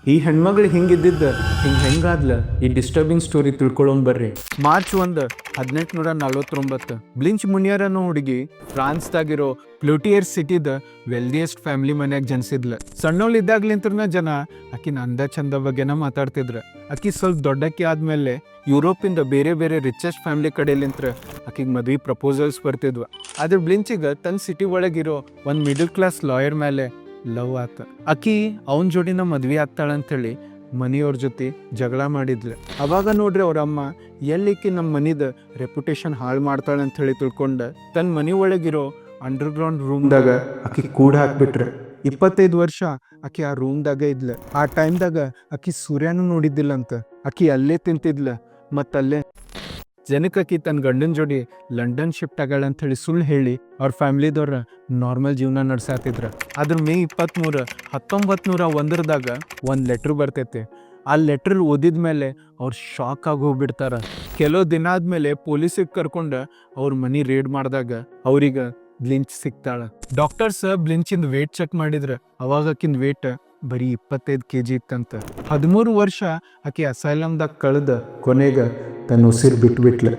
ಈ ಹೆಣ್ಮಗಳು ಹಿಂಗಿದ್ದಿದ್ದ ಹೆಂಗಾದ್ಲ ಈ ಡಿಸ್ಟರ್ಬಿಂಗ್ ಸ್ಟೋರಿ ತಿಳ್ಕೊಳ್ಳೋನ್ ಬರ್ರಿ. ಮಾರ್ಚ್ 1, 1849 ಬ್ಲಿಂಚ್ ಮುನಿಯರ್ ಅನ್ನೋ ಹುಡುಗಿ ಫ್ರಾನ್ಸ್ದಾಗಿರೋ ಪ್ಲೂಟಿಯರ್ ಸಿಟಿದ ವೆಲ್ದಿಯೆಸ್ಟ್ ಫ್ಯಾಮಿಲಿ ಮನ್ಯಾಗ ಜನಿಸಿದ್ಲ. ಸಣ್ಣವಳಿದ್ದಾಗ್ಲಿಂತ್ರನ ಜನ ಆಕಿನ ಅಂದ ಚಂದ ಬಗ್ಗೆನ ಮಾತಾಡ್ತಿದ್ರ. ಆಕಿ ಸ್ವಲ್ಪ ದೊಡ್ಡಕ್ಕಿ ಆದ್ಮೇಲೆ ಯುರೋಪಿಂದ ಬೇರೆ ಬೇರೆ ರಿಚೆಸ್ಟ್ ಫ್ಯಾಮಿಲಿ ಕಡೆಲಿಂತ್ರ ಆಕಿಗೆ ಮದ್ವಿ ಪ್ರಪೋಸಲ್ಸ್ ಬರ್ತಿದ್ವ. ಆದ್ರೆ ಬ್ಲಿಂಚಿಗ ತನ್ನ ಸಿಟಿ ಒಳಗಿರೋ ಒಂದ್ ಮಿಡಲ್ ಕ್ಲಾಸ್ ಲಾಯರ್ ಮೇಲೆ ಲವ್ ಆತ. ಆಕಿ ಅವನ್ ಜೋಡಿನ ಮದ್ವಿ ಆಗ್ತಾಳಂತೇಳಿ ಮನಿಯವ್ರ ಜೊತೆ ಜಗಳ ಮಾಡಿದ್ಲು. ಅವಾಗ ನೋಡ್ರಿ ಅವ್ರಮ್ಮ ಎಲ್ಲಿಕ್ಕಿ ನಮ್ಮ ಮನಿದ ರೆಪ್ಯುಟೇಷನ್ ಹಾಳು ಮಾಡ್ತಾಳಂತ ಹೇಳಿ ತಿಳ್ಕೊಂಡ ತನ್ನ ಮನಿ ಒಳಗಿರೋ ಅಂಡರ್ಗ್ರೌಂಡ್ ರೂಮ್ದಾಗ ಆಕಿ ಕೂಡ ಹಾಕ್ಬಿಟ್ರೆ. 25 ವರ್ಷ ಆಕಿ ಆ ರೂಮ್ದಾಗ ಇದ್ಲ. ಆ ಟೈಮ್ದಾಗ ಆಕಿ ಸೂರ್ಯನೂ ನೋಡಿದ್ದಿಲ್ಲಂತ. ಆಕಿ ಅಲ್ಲೇ ತಿಂತಿದ್ಲ ಮತ್ತ ಅಲ್ಲೇ ಜನಕ್ಕೆ ತನ್ನ ಗಂಡನ ಜೋಡಿ ಲಂಡನ್ ಶಿಫ್ಟ್ ಆಗಳ ಅಂತ ಹೇಳಿ ಸುಳ್ಳು ಹೇಳಿ ಅವ್ರ ಫ್ಯಾಮಿಲಿದವ್ರ ನಾರ್ಮಲ್ ಜೀವನ ನಡ್ಸಾತಿದ್ರ. ಅದ್ರ ಮೇ 23, 1901 ಒಂದು ಲೆಟ್ರ್ ಬರ್ತೈತೆ. ಆ ಲೆಟ್ರ್ ಓದಿದ್ಮೇಲೆ ಅವ್ರು ಶಾಕ್ ಆಗಿ ಹೋಗ್ಬಿಡ್ತಾರ. ಕೆಲವು ದಿನ ಆದ್ಮೇಲೆ ಪೊಲೀಸಿಗೆ ಕರ್ಕೊಂಡು ಅವ್ರ ಮನಿ ರೇಡ್ ಮಾಡಿದಾಗ ಅವ್ರಿಗೆ ಬ್ಲಿಂಚ್ ಸಿಗ್ತಾಳ. ಡಾಕ್ಟರ್ಸ್ ಬ್ಲಿಂಚಿಂದ ವೇಟ್ ಚೆಕ್ ಮಾಡಿದ್ರ. ಅವಾಗ ಆಕಿಂದ ವೇಟ್ ಬರೀ 25 kg ಇತ್ತಂತ. 13 ವರ್ಷ ಆಕಿ ಅಸೈಲಮ್ದಾಗ ಕಳೆದ ಕೊನೆಗ ತನ್ನ ಉಸಿರು ಬಿಟ್ಬಿಟ್ಲ.